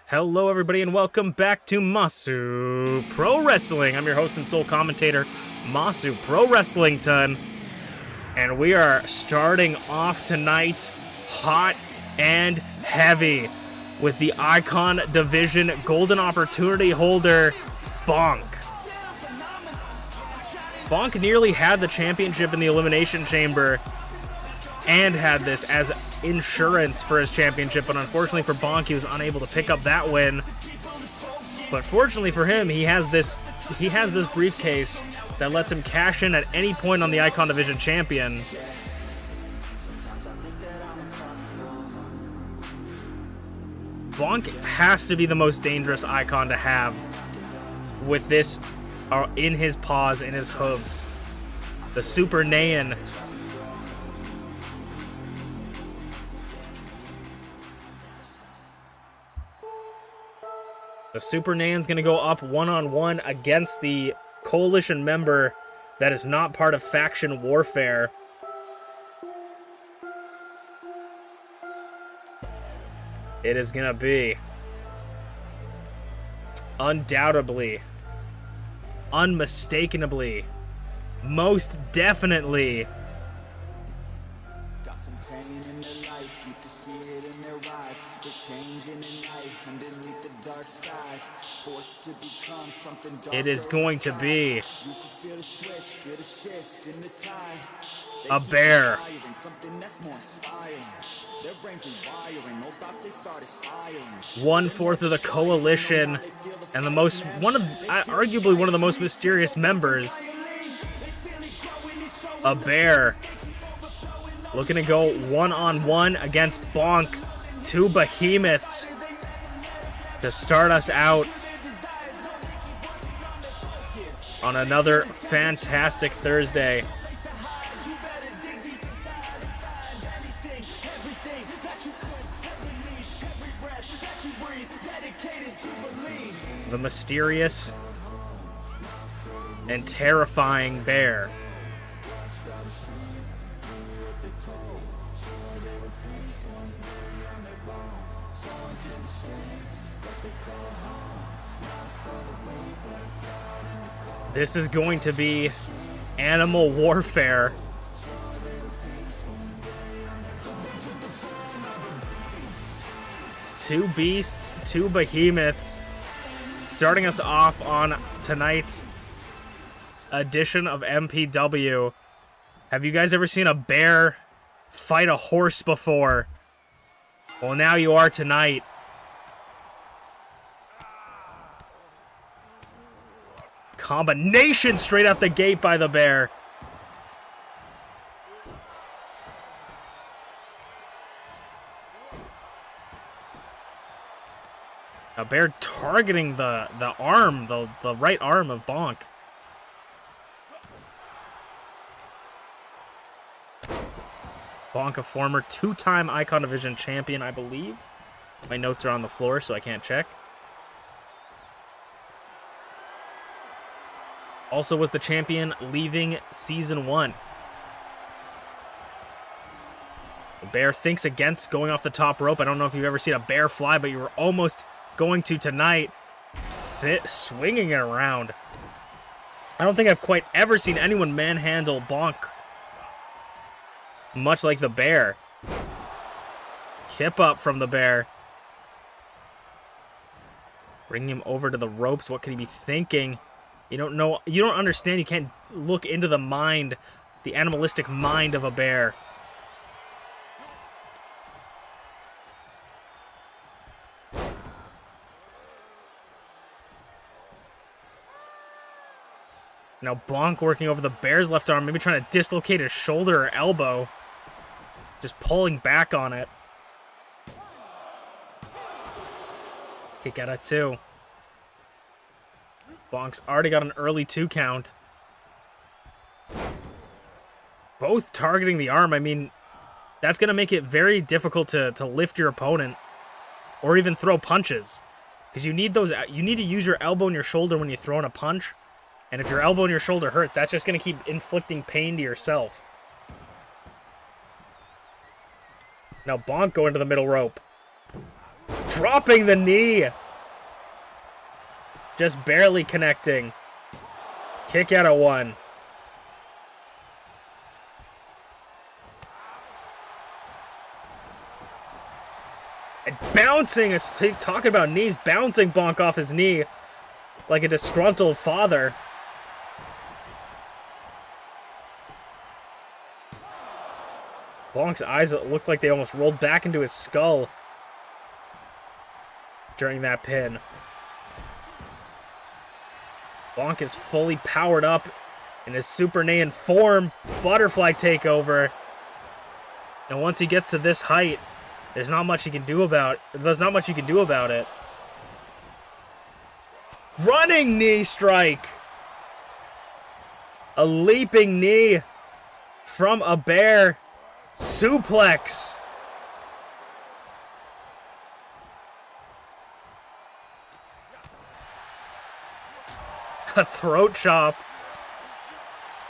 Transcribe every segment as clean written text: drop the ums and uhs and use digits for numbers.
Hello, everybody, and welcome back to Masu Pro Wrestling. I'm your host and sole commentator, Masu Pro Wrestlington, and we are starting off tonight hot and heavy with the Icon Division Golden Opportunity holder, Bonk. Bonk nearly had the championship in the Elimination Chamber and had this as insurance for his championship, but unfortunately for Bonk, he was unable to pick up that win. But fortunately for him, he has this briefcase that lets him cash in at any point on the Icon Division champion. Bonk has to be the most dangerous Icon to have with this in his paws, in his hooves. The Super Naiyan. The Super Naiyan's going to go up one-on-one against the coalition member that is not part of faction warfare. It is going to be undoubtedly, unmistakably, most definitely it is going to be a bear. 1/4 of the coalition and arguably one of the most mysterious members. A bear looking to go one-on-one against Bonk. Two behemoths to start us out on another fantastic Thursday. The mysterious and terrifying bear. This is going to be animal warfare. Two beasts, two behemoths, starting us off on tonight's edition of MPW. Have you guys ever seen a bear fight a horse before? Well, now you are tonight. Combination straight out the gate by the bear. A bear targeting the arm, the right arm of Bonk. Bonk, a former two-time Icon Division champion, I believe. My notes are on the floor, so I can't check. Also was the champion leaving Season 1. The bear thinks against going off the top rope. I don't know if you've ever seen a bear fly, but you were almost going to tonight. Swinging it around. I don't think I've quite ever seen anyone manhandle Bonk much like the bear. Kip up from the bear. Bringing him over to the ropes. What could he be thinking? You don't know, you don't understand, you can't look into the mind, the animalistic mind of a bear. Now Bonk working over the bear's left arm, maybe trying to dislocate his shoulder or elbow. Just pulling back on it. Kick out at 2. Bonk's already got an early 2 count. Both targeting the arm. I mean, that's going to make it very difficult to lift your opponent or even throw punches. Because you need to use your elbow and your shoulder when you throw in a punch. And if your elbow and your shoulder hurts, that's just going to keep inflicting pain to yourself. Now Bonk going to the middle rope. dropping the knee. Just barely connecting. Kick out of 1. And bouncing, talking about knees, bouncing Bonk off his knee like a disgruntled father. Bonk's eyes looked like they almost rolled back into his skull during that pin. Bonk is fully powered up in his Super Saiyan form, butterfly takeover. And once he gets to this height, there's not much you can do about it. Running knee strike. A leaping knee from a bear. Suplex. A throat chop.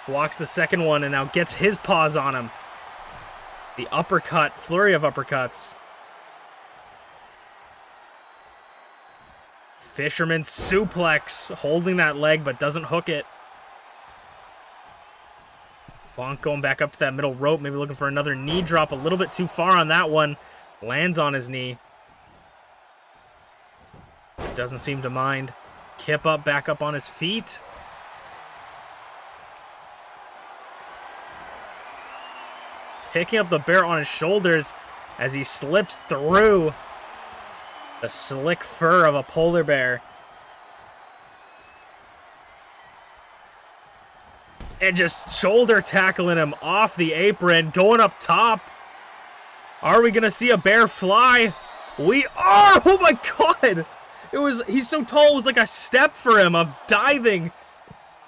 Blocks the second one and now gets his paws on him. The uppercut, flurry of uppercuts. Fisherman suplex, holding that leg but doesn't hook it. Bonk going back up to that middle rope, maybe looking for another knee drop, a little bit too far on that one. Lands on his knee. Doesn't seem to mind. Kip up, back up on his feet. Picking up the bear on his shoulders as he slips through the slick fur of a polar bear. And just shoulder tackling him off the apron, going up top. Are we gonna see a bear fly? We are! Oh my god! He's so tall, it was like a step for him of diving.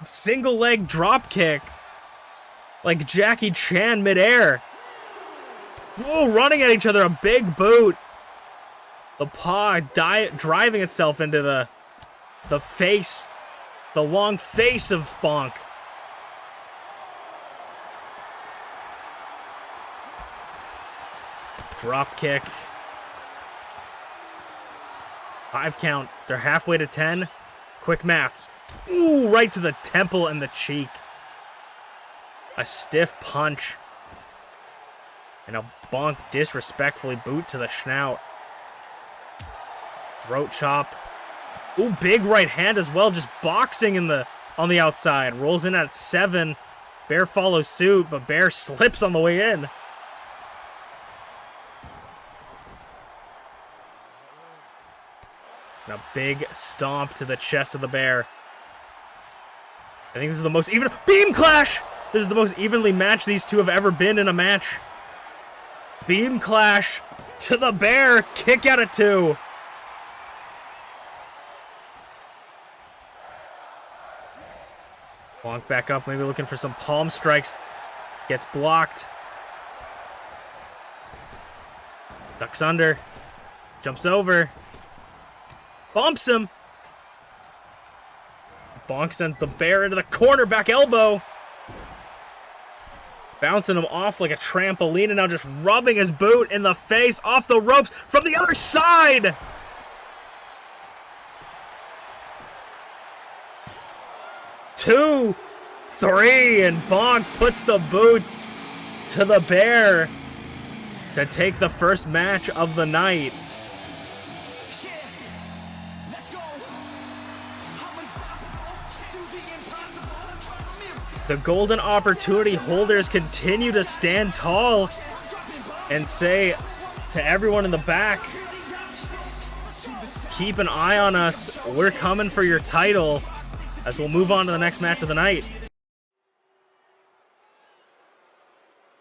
Single leg drop kick. Like Jackie Chan midair. Oh, running at each other, a big boot. The paw driving itself into the face, the long face of Bonk. Drop kick. 5 count. They're halfway to 10. Quick maths. Ooh, right to the temple and the cheek. A stiff punch. And a Bonk disrespectfully boot to the snout. Throat chop. Ooh, big right hand as well. Just boxing on the outside. Rolls in at 7. Bear follows suit, but Bear slips on the way in. And a big stomp to the chest of the bear. I think this is the most even... Beam clash! This is the most evenly matched these two have ever been in a match. Beam clash to the bear. Kick out at 2. Bonk back up, maybe looking for some palm strikes. Gets blocked. Ducks under. Jumps over. Bumps him. Bonk sends the bear into the corner, back elbow. Bouncing him off like a trampoline and now just rubbing his boot in the face off the ropes from the other side. Two, 3, and Bonk puts the boots to the bear to take the first match of the night. The golden opportunity holders continue to stand tall and say to everyone in the back, keep an eye on us. We're coming for your title, as we'll move on to the next match of the night.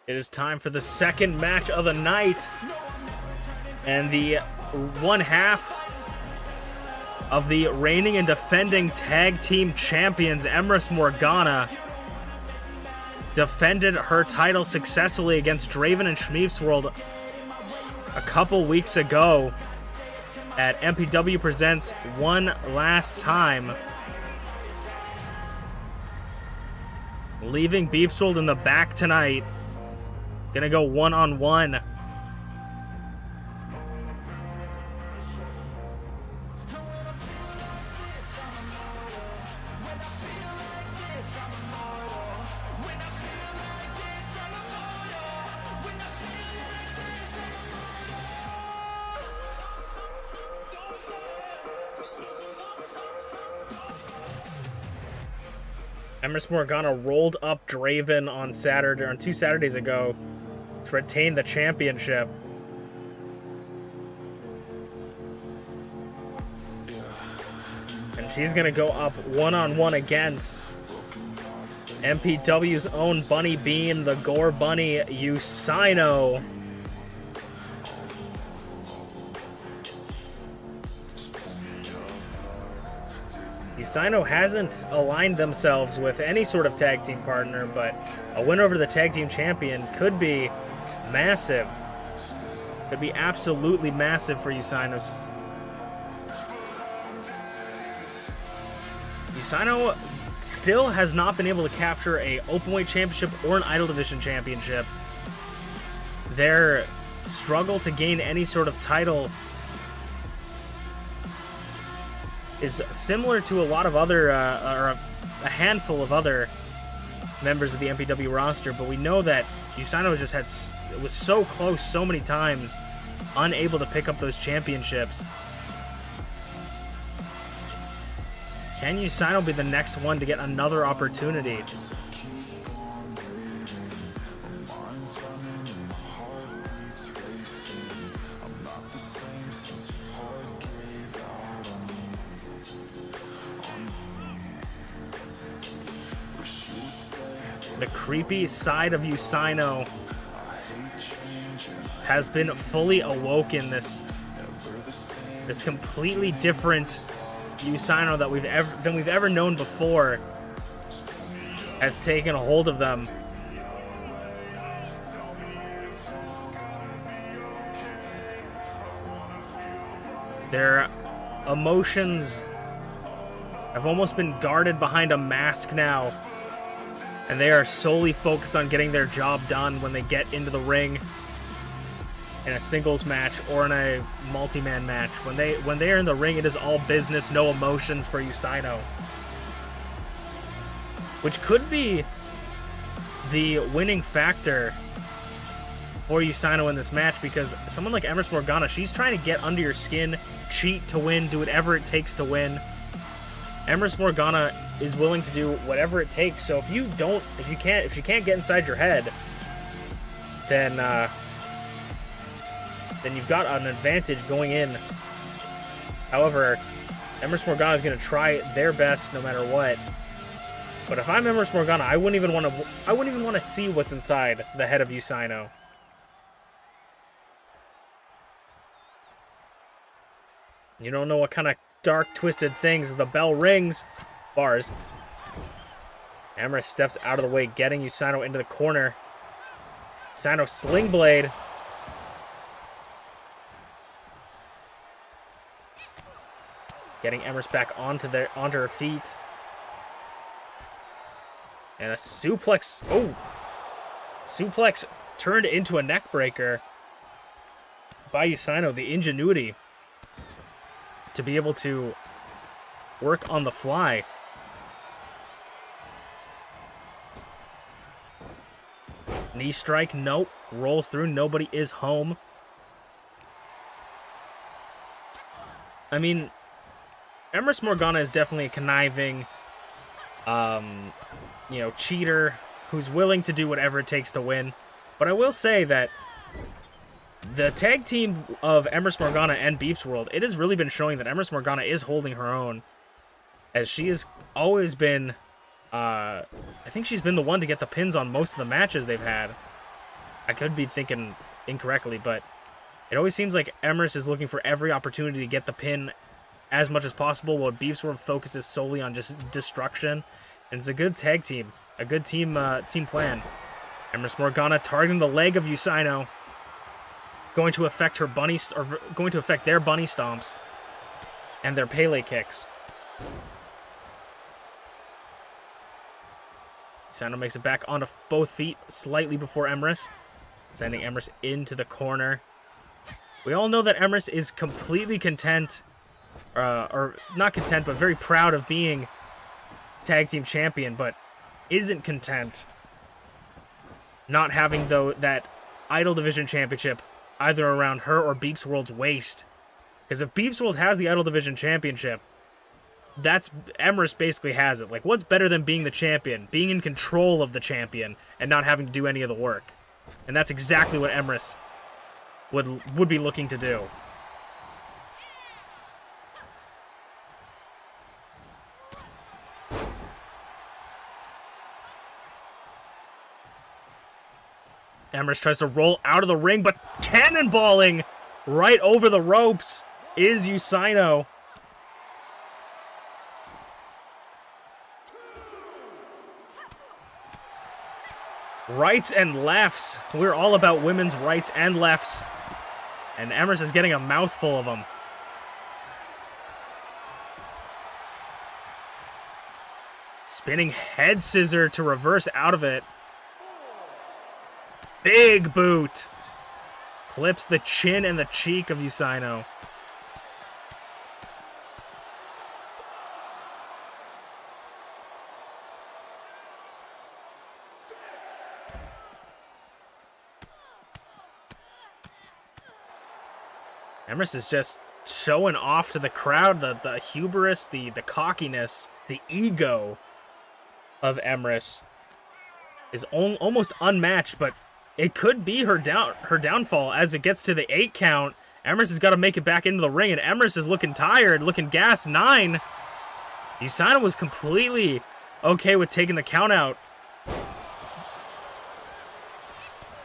It is time for the second match of the night. And the one half of the reigning and defending tag team champions, Emrys Morgana, defended her title successfully against Draven and ShmeepsWorld a couple weeks ago at MPW Presents One Last Time, leaving Beepsworld in the back tonight. Gonna go one-on-one. Emrys Morgana rolled up Draven on Saturday, on 2 Saturdays ago, to retain the championship. And she's gonna go up one-on-one against MPW's own Bunny Bean, the Gore Bunny, Usaino. Usaino hasn't aligned themselves with any sort of tag team partner, but a win over the tag team champion could be massive. Could be absolutely massive for Usaino. Usaino still has not been able to capture a Openweight championship or an Idol Division championship. Their struggle to gain any sort of title is similar to a lot of other, or a handful of other members of the MPW roster, but we know that Usaino just was so close so many times, unable to pick up those championships. Can Usaino be the next one to get another opportunity? The creepy side of Usaino has been fully awoken. This completely different Usaino that we've ever known before has taken a hold of them. Their emotions have almost been guarded behind a mask now, and they are solely focused on getting their job done when they get into the ring in a singles match or in a multi-man match. When they are in the ring, it is all business, no emotions for Usaino, which could be the winning factor for Usaino in this match, because someone like Emrys Morgana, she's trying to get under your skin, cheat to win, do whatever it takes to win. Emrys Morgana is willing to do whatever it takes. So if she can't get inside your head, then you've got an advantage going in. However, Emrys Morgana is going to try their best no matter what. But if I'm Emrys Morgana, I wouldn't even want to see what's inside the head of Usaino. You don't know what kind of dark, twisted things as the bell rings. Bars. Emrys steps out of the way, getting Usaino into the corner. Usaino sling blade. Getting Emrys back onto her feet. And a suplex. Oh! Suplex turned into a neck breaker by Usaino. The ingenuity to be able to work on the fly. Knee strike, nope. Rolls through, nobody is home. I mean, Emrys Morgana is definitely a conniving, cheater who's willing to do whatever it takes to win. But I will say that the tag team of Emrys Morgana and MintyClovers, it has really been showing that Emrys Morgana is holding her own, as she has always been, I think she's been the one to get the pins on most of the matches they've had. I could be thinking incorrectly, but it always seems like Emrys is looking for every opportunity to get the pin as much as possible, while MintyClovers focuses solely on just destruction. And it's a good tag team, a good team plan. Emrys Morgana targeting the leg of Usaino, going to affect their bunny stomps and their Pele kicks. Usaino makes it back onto both feet slightly before Emrys, sending Emrys into the corner. We all know that Emrys is completely content, or not content, but very proud of being tag team champion, but isn't content not having that Idol Division championship either around her or MintyClovers's waist. Because if MintyClovers has the Idol Division championship, Emrys basically has it. Like, what's better than being the champion? Being in control of the champion and not having to do any of the work. And that's exactly what Emrys would be looking to do. Emrys tries to roll out of the ring, but cannonballing right over the ropes is Usaino. Rights and lefts. We're all about women's rights and lefts. And Emrys is getting a mouthful of them. Spinning head scissor to reverse out of it. Big boot. Clips the chin and the cheek of Usaino. Emrys is just showing off to the crowd the hubris, the cockiness, the ego of Emrys is almost unmatched, but it could be her downfall as it gets to the 8 count. Emrys has got to make it back into the ring, and Emrys is looking tired, looking gassed. 9. Usaino was completely okay with taking the count out.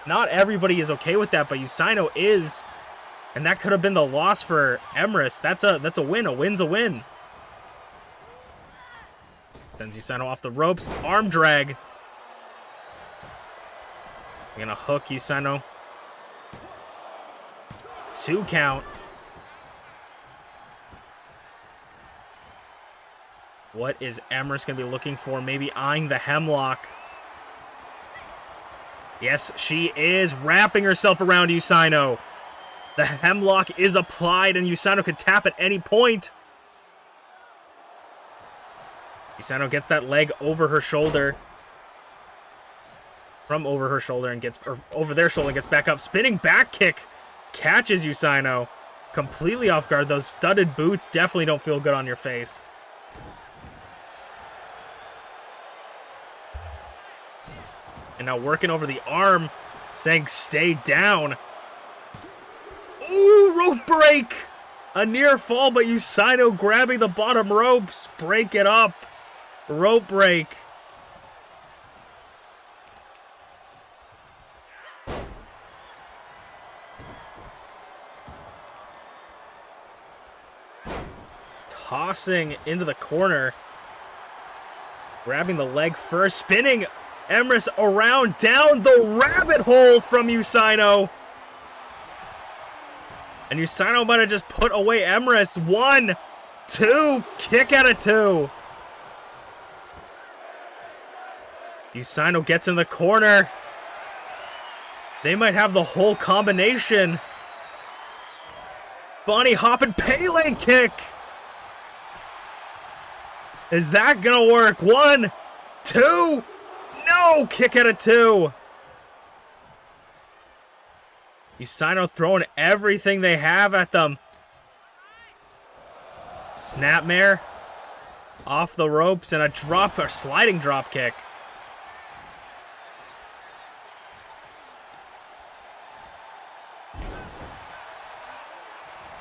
Not everybody is okay with that, but Usaino is, and that could have been the loss for Emrys. That's a win. A win's a win. Sends Usaino off the ropes. Arm drag. We're gonna hook Usaino. 2 count. What is Emrys gonna be looking for? Maybe eyeing the hemlock. Yes, she is wrapping herself around Usaino. The hemlock is applied, and Usaino could tap at any point. Usaino gets that leg over her shoulder. From over her shoulder and over their shoulder and gets back up. Spinning back kick catches Usaino completely off guard. Those studded boots definitely don't feel good on your face. And now working over the arm, saying stay down. Ooh, rope break! A near fall, but Usaino grabbing the bottom ropes. Break it up. Rope break. Tossing into the corner. Grabbing the leg first. Spinning Emrys around down the rabbit hole from Usaino. And Usaino might have just put away Emrys. 1, 2, kick out of 2. Usaino gets in the corner. They might have the whole combination. Bunny hopping Pele kick. Is that gonna work? 1, 2. No, kick out of 2. Usaino throwing everything they have at them. Snapmare off the ropes and a sliding drop kick.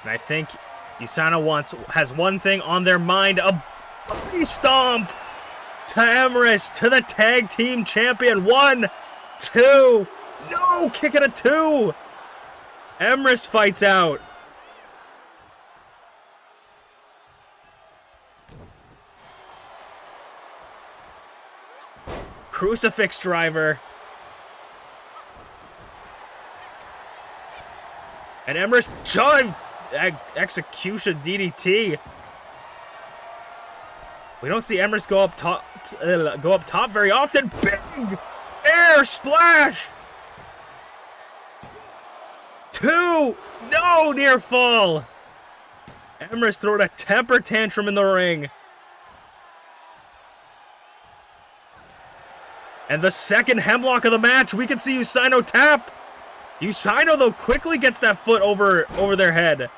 And I think Usaino has one thing on their mind, a body stomp to Emrys, to the tag team champion. 1, 2, no, kick it a 2. Emrys fights out. Crucifix driver. And Emrys execution DDT. We don't see Emrys go up top very often. Big air splash. 2, no, near fall. Emrys throwing a temper tantrum in the ring. And the second hemlock of the match, we can see Usaino tap. Usaino, though, quickly gets that foot over their head.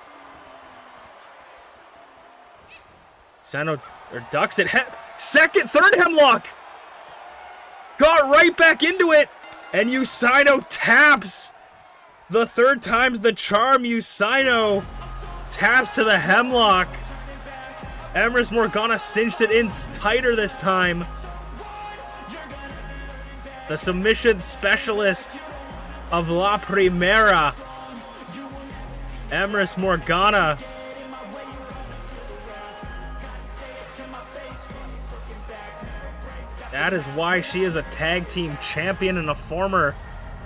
Sano ducks it. Third hemlock! Got right back into it! And Usino taps! The third time's the charm. Usino taps to the hemlock. Emrys Morgana cinched it in tighter this time. The submission specialist of La Primera, Emrys Morgana. That is why she is a tag team champion and a former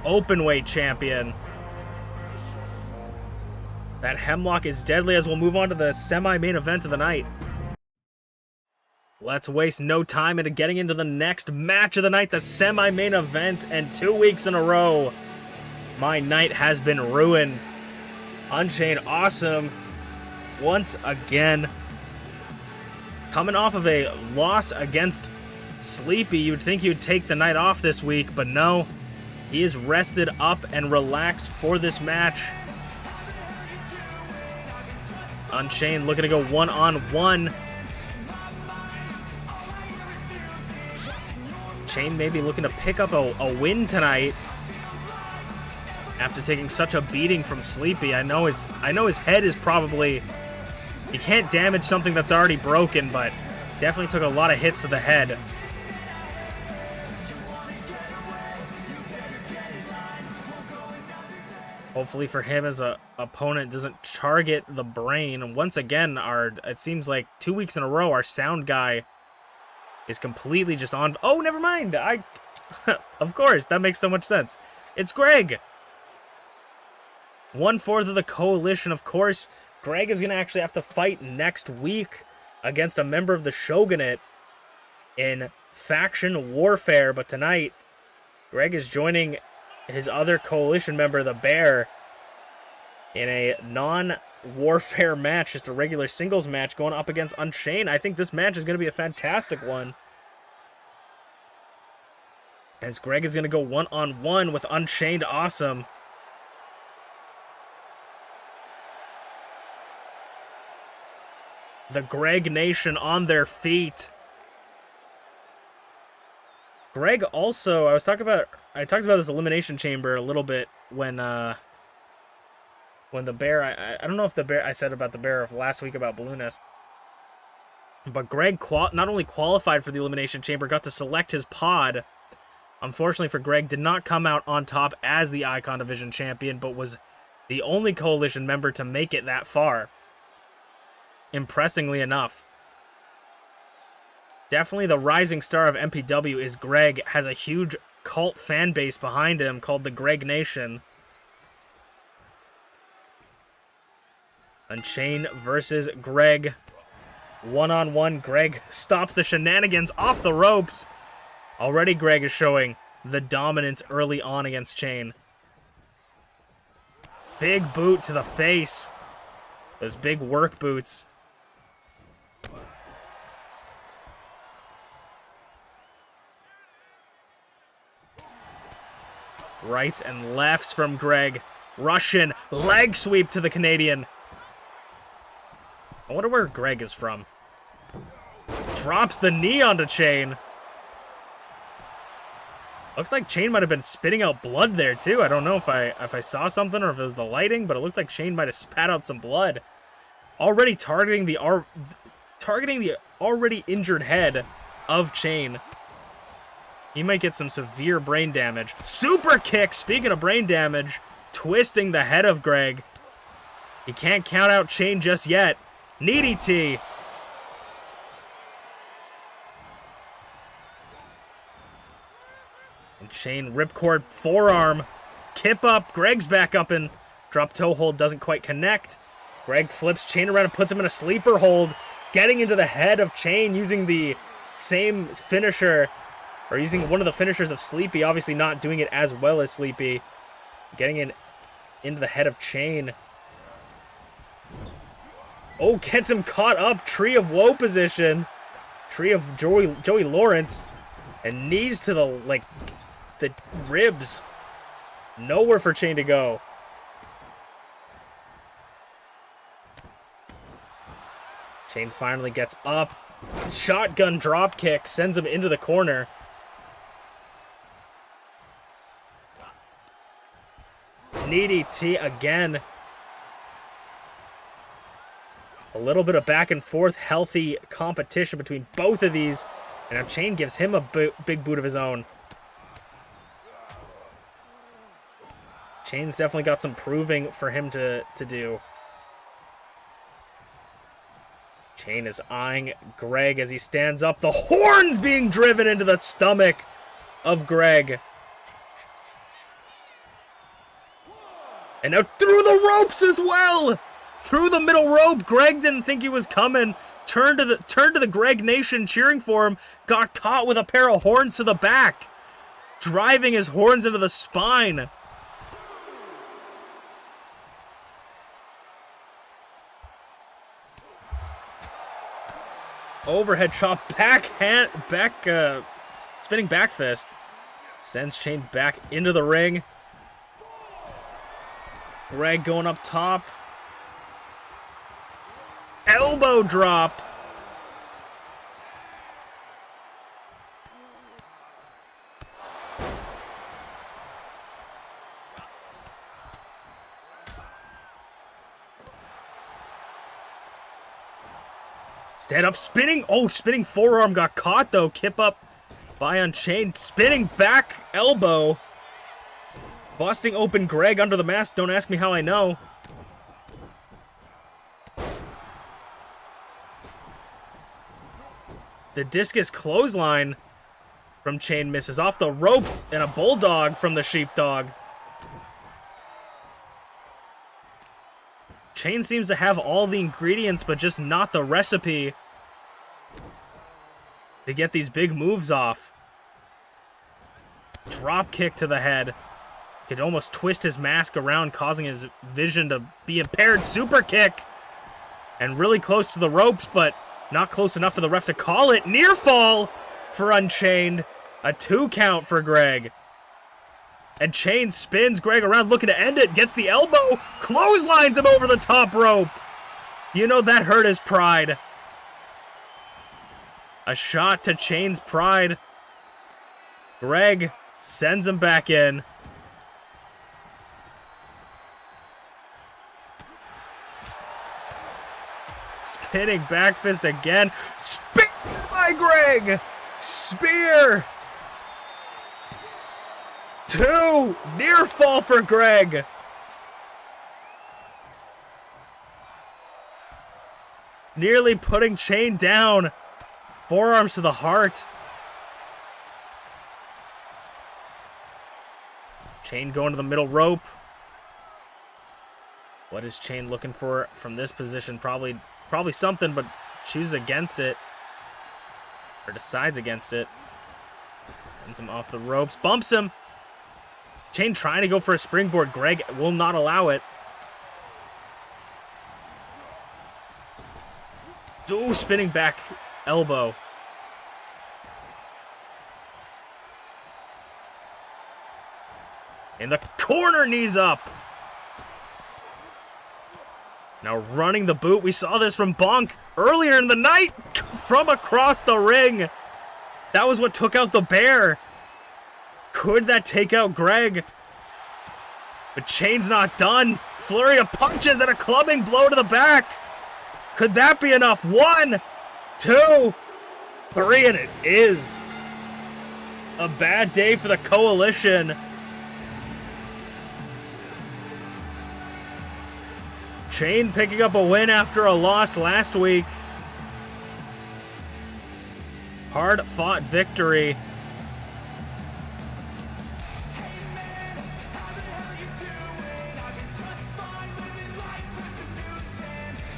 openweight champion. That hemlock is deadly as we'll move on to the semi-main event of the night. Let's waste no time into getting into the next match of the night, the semi-main event, and 2 weeks in a row, my night has been ruined. UnchainedAwesome, once again, coming off of a loss against Sleepy. You would think he would take the night off this week, but no. He is rested up and relaxed for this match. Unchained looking to go one-on-one. Chain maybe looking to pick up a win tonight after taking such a beating from Sleepy. I know his head is probably... He can't damage something that's already broken, but definitely took a lot of hits to the head. Hopefully for him, his opponent doesn't target the brain. And once again, it seems like 2 weeks in a row, our sound guy is completely just on... Oh, never mind! Of course, that makes so much sense. It's Greg! 1/4 of the coalition, of course. Greg is going to actually have to fight next week against a member of the Shogunate in faction warfare. But tonight, Greg is joining his other coalition member, the Bear, in a non-warfare match, just a regular singles match going up against Unchained. I think this match is going to be a fantastic one, as Greg is going to go one-on-one with UnchainedAwesome. The Greg Nation on their feet. Greg also, I talked about this elimination chamber a little bit when the Bear, I don't know if the Bear, I said about the Bear last week about Balloonist, but Greg not only qualified for the elimination chamber, got to select his pod. Unfortunately for Greg, did not come out on top as the Icon Division champion, but was the only coalition member to make it that far. Impressingly enough. Definitely the rising star of MPW is Greg. Has a huge cult fan base behind him called the Greg Nation. Unchained versus Greg. One-on-one. Greg stops the shenanigans off the ropes. Already Greg is showing the dominance early on against Chain. Big boot to the face. Those big work boots. Rights and lefts from Greg. Russian leg sweep to the Canadian. I wonder where Greg is from. Drops the knee onto Chain. Looks like Chain might have been spitting out blood there too. I don't know if I saw something or if it was the lighting, but it looked like Chain might have spat out some blood. Already targeting the already injured head of Chain. He might get some severe brain damage. Super kick, speaking of brain damage, twisting the head of Greg. He can't count out Chain just yet. Needy T. And Chain ripcord forearm. Kip up. Greg's back up and drop toe hold doesn't quite connect. Greg flips Chain around and puts him in a sleeper hold. Getting into the head of Chain using the same finisher. Or using one of the finishers of Sleepy, obviously not doing it as well as Sleepy. Getting into the head of Chain. Oh, gets him caught up. Tree of Woe position. Tree of Joey Lawrence. And knees to the ribs. Nowhere for Chain to go. Chain finally gets up. Shotgun drop kick sends him into the corner. Needy T again. A little bit of back and forth, healthy competition between both of these. And now Chain gives him a big boot of his own. Chain's definitely got some proving for him to do. Chain is eyeing Greg as he stands up. The horns being driven into the stomach of Greg. And now through the ropes as well. Through the middle rope. Greg didn't think he was coming. Turned to the Greg Nation cheering for him. Got caught with a pair of horns to the back. Driving his horns into the spine. Overhead chop, spinning back fist. Sends Chain back into the ring. Greg going up top. Elbow drop. Stand up, spinning. Oh, spinning forearm got caught though. Kip up by Unchained. Spinning back elbow. Busting open Greg under the mask. Don't ask me how I know. The discus clothesline from Chain misses off the ropes, and a bulldog from the sheepdog. Chain seems to have all the ingredients, but just not the recipe to get these big moves off. Drop kick to the head. Could almost twist his mask around, causing his vision to be impaired. Super kick. And really close to the ropes, but not close enough for the ref to call it. Near fall for Unchained. A 2 count for Greg. And Chain spins Greg around, looking to end it. Gets the elbow. Clotheslines him over the top rope. You know that hurt his pride. A shot to Chain's pride. Greg sends him back in. Spinning back fist again. Spear by Greg. Spear. 2. Near fall for Greg. Nearly putting Chain down. Forearms to the heart. Chain going to the middle rope. What is Chain looking for from this position? Probably something, but chooses against it. Or decides against it. Sends him off the ropes. Bumps him. Chain trying to go for a springboard. Greg will not allow it. Ooh, spinning back elbow. In the corner, knees up. Now running the boot. We saw this from Bonk earlier in the night from across the ring. That was what took out the bear. Could that take out Greg? But Chain's not done. Flurry of punches and a clubbing blow to the back. Could that be enough? 1, 2, 3, and it is. A bad day for the Coalition. Chain picking up a win after a loss last week. Hard-fought victory.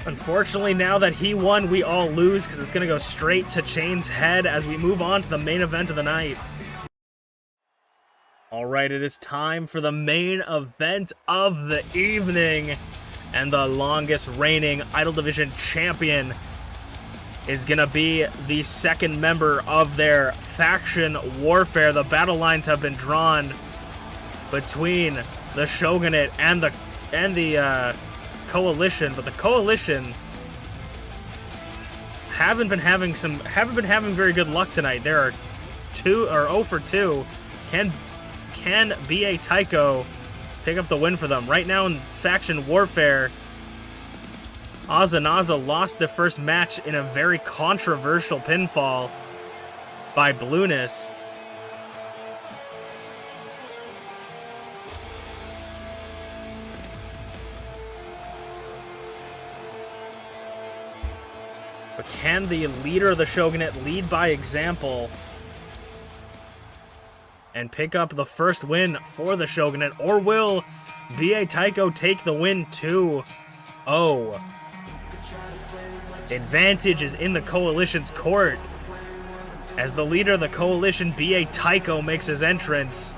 Unfortunately, now that he won, we all lose because it's going to go straight to Chain's head as we move on to the main event of the night. All right, it is time for the main event of the evening. And the longest reigning Idol Division champion is going to be the second member of their faction warfare. The battle lines have been drawn between the Shogunate and the Coalition, but the Coalition haven't been having very good luck tonight. There are 0 for 2. Can BA Tycho pick up the win for them? Right now in Faction Warfare, Azanaza lost the first match in a very controversial pinfall by Blueness. But can the leader of the Shogunate lead by example and pick up the first win for the Shogunate? Or will BA Tycho take the win 2-0? The advantage is in the Coalition's court, as the leader of the Coalition, BA Tycho, makes his entrance.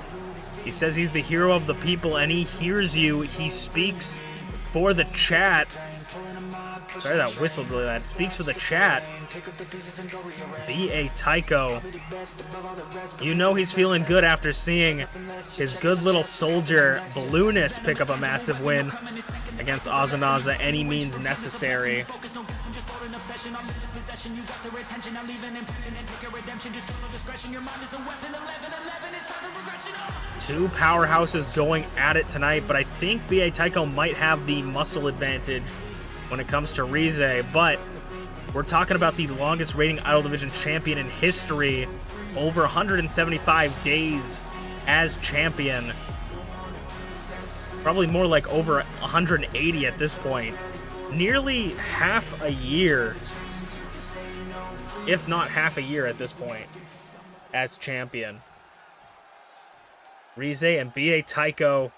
He says he's the hero of the people, and he hears you. He speaks for the chat. Sorry, that whistled really loud. Speaks for the chat. BA Tycho. You know he's feeling good after seeing his good little soldier, Blueness, pick up a massive win against Azanaza, any means necessary. Two powerhouses going at it tonight, but I think BA Tycho might have the muscle advantage when it comes to Rize, but we're talking about the longest rating Idol Division champion in history, over 175 days as champion. Probably more like over 180 at this point. Nearly half a year, if not half a year at this point, as champion. Rize and BA Tycho,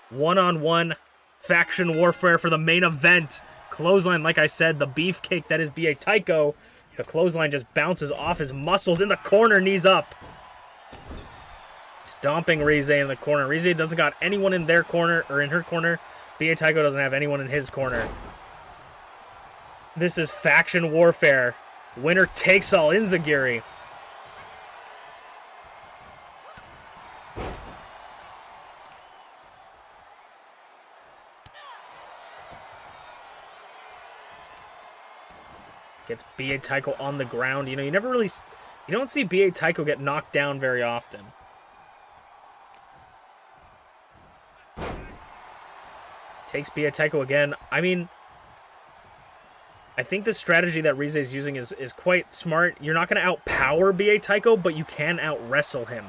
one-on-one faction warfare for the main event. Clothesline, like I said, the beefcake that is BA Tycho. The clothesline just bounces off his muscles in the corner, knees up. Stomping Rize in the corner. Rize doesn't got anyone in their corner, or in her corner. BA Tycho doesn't have anyone in his corner. This is faction warfare. Winner takes all, Inzagiri. Gets BA Tycho on the ground. You know, you don't see BA Tycho get knocked down very often. Takes BA Tycho again. I mean, I think the strategy that Rize is using is quite smart. You're not going to outpower BA Tycho, but you can out-wrestle him.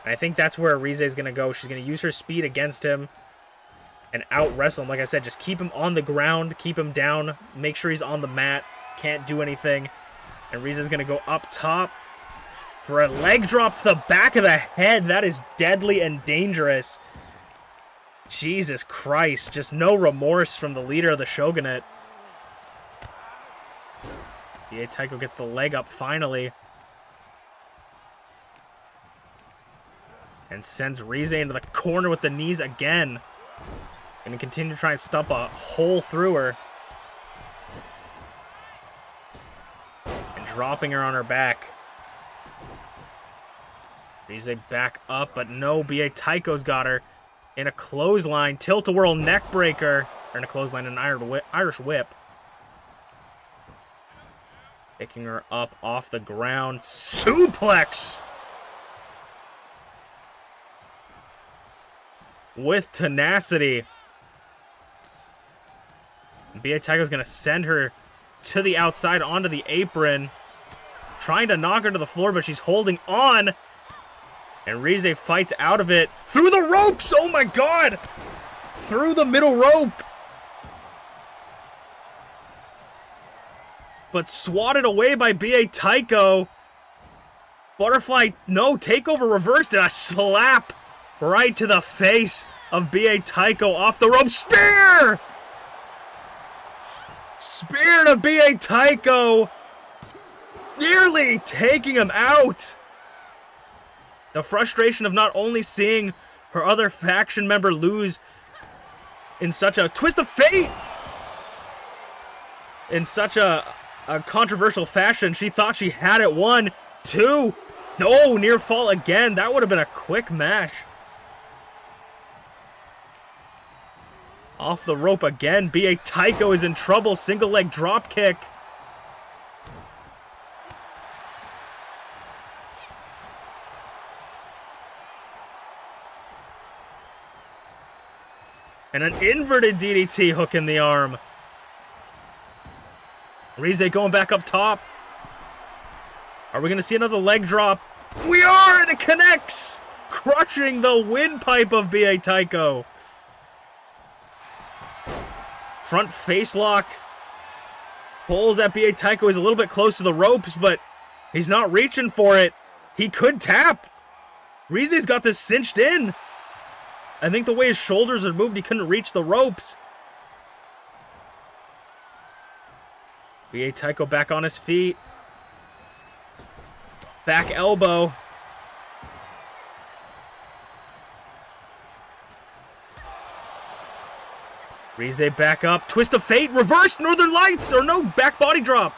And I think that's where Rize is going to go. She's going to use her speed against him and out-wrestle him. Like I said, just keep him on the ground, keep him down, make sure he's on the mat. Can't do anything. And Rize is going to go up top for a leg drop to the back of the head. That is deadly and dangerous. Jesus Christ. Just no remorse from the leader of the Shogunate. BA Tycho gets the leg up finally. And sends Rize into the corner with the knees again. Going to continue to try and stump a hole through her. Dropping her on her back. Rize back up, but no, BA Tycho's got her in a clothesline, tilt-a-whirl neck breaker, or in a clothesline, an Irish whip. Picking her up off the ground, suplex! With tenacity. BA Tycho's gonna send her to the outside onto the apron. Trying to knock her to the floor, but she's holding on. And Rize fights out of it. Through the ropes! Oh my god! Through the middle rope! But swatted away by BA Tycho. Butterfly, no, takeover reversed, and a slap right to the face of BA Tycho off the rope. Spear! Spear to BA Tycho. Nearly taking him out. The frustration of not only seeing her other faction member lose in such a twist of fate, in such a controversial fashion. She thought she had it. 1, 2. No, near fall again. That would have been a quick match. Off the rope again. BA Tycho is in trouble. Single leg drop kick. And an inverted DDT hook in the arm. Rize going back up top. Are we going to see another leg drop? We are, and it connects! Crushing the windpipe of B.A. Tycho. Front face lock. Pulls at B.A. Tycho. He's a little bit close to the ropes, but he's not reaching for it. He could tap. Rize's got this cinched in. I think the way his shoulders are moved, he couldn't reach the ropes. B.A. Tycho back on his feet. Back elbow. Rize back up. Twist of fate. Reverse Northern Lights. Or no, back body drop.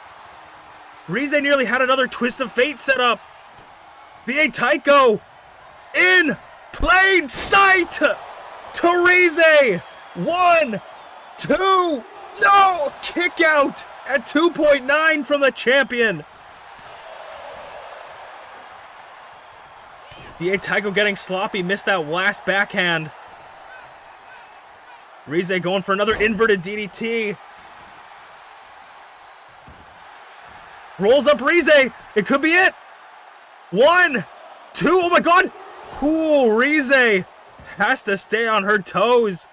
Rize nearly had another twist of fate set up. B.A. Tycho in plain sight to Rize. 1, 2, no! Kick out at 2.9 from the champion. B.A. Tycho getting sloppy, missed that last backhand. Rize going for another inverted DDT. Rolls up Rize. It could be it. 1, 2. Oh my god. Ooh, Rize has to stay on her toes.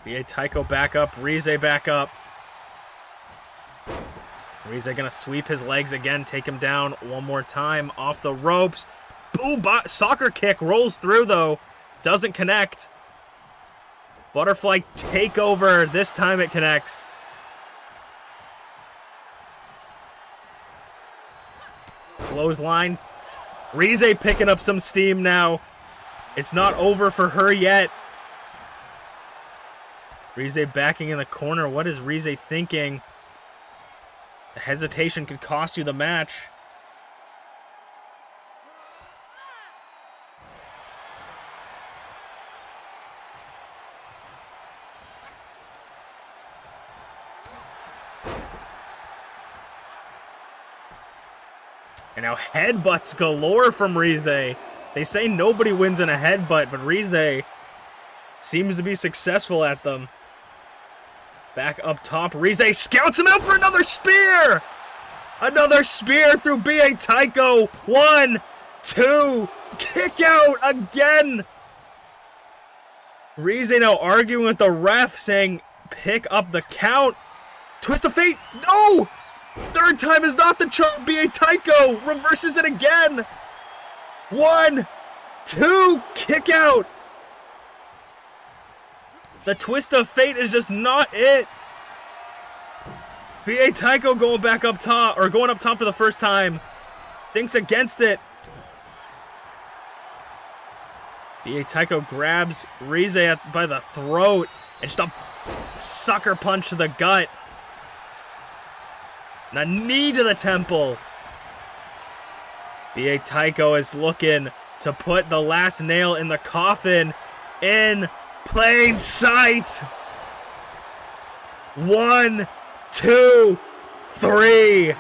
B.A. Tycho back up. Rize back up. Rize gonna sweep his legs again, take him down one more time off the ropes. Boom! Soccer kick rolls through though, doesn't connect. Butterfly takeover. This time it connects. Clothesline. Rize picking up some steam now. It's not over for her yet. Rize backing in the corner. What is Rize thinking? The hesitation could cost you the match. And now headbutts galore from Rize. They say nobody wins in a headbutt, but Rize seems to be successful at them. Back up top, Rize scouts him out for another spear! Another spear through B.A. Tycho. 1, 2, kick out again! Rize now arguing with the ref, saying pick up the count. Twist of fate, no! Third time is not the charm. B.A. Tycho reverses it again. 1, 2, kick out. The twist of fate is just not it. B.A. Tycho going back up top, or going up top for the first time. Thinks against it. B.A. Tycho grabs Rize by the throat and just a sucker punch to the gut. And a knee to the temple. B.A. Tycho is looking to put the last nail in the coffin in plain sight. 1, 2, 3.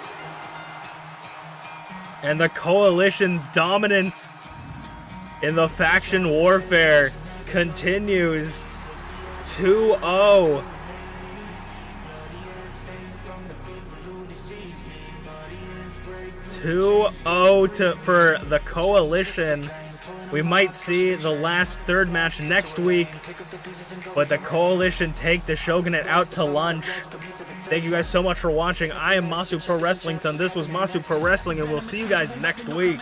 And the coalition's dominance in the faction warfare continues. 2-0. For the coalition. We might see the last third match next week, but the coalition take the Shogunate out to lunch. Thank you guys so much for watching. I am Masu Pro Wrestling. This was Masu Pro Wrestling, and we'll see you guys next week.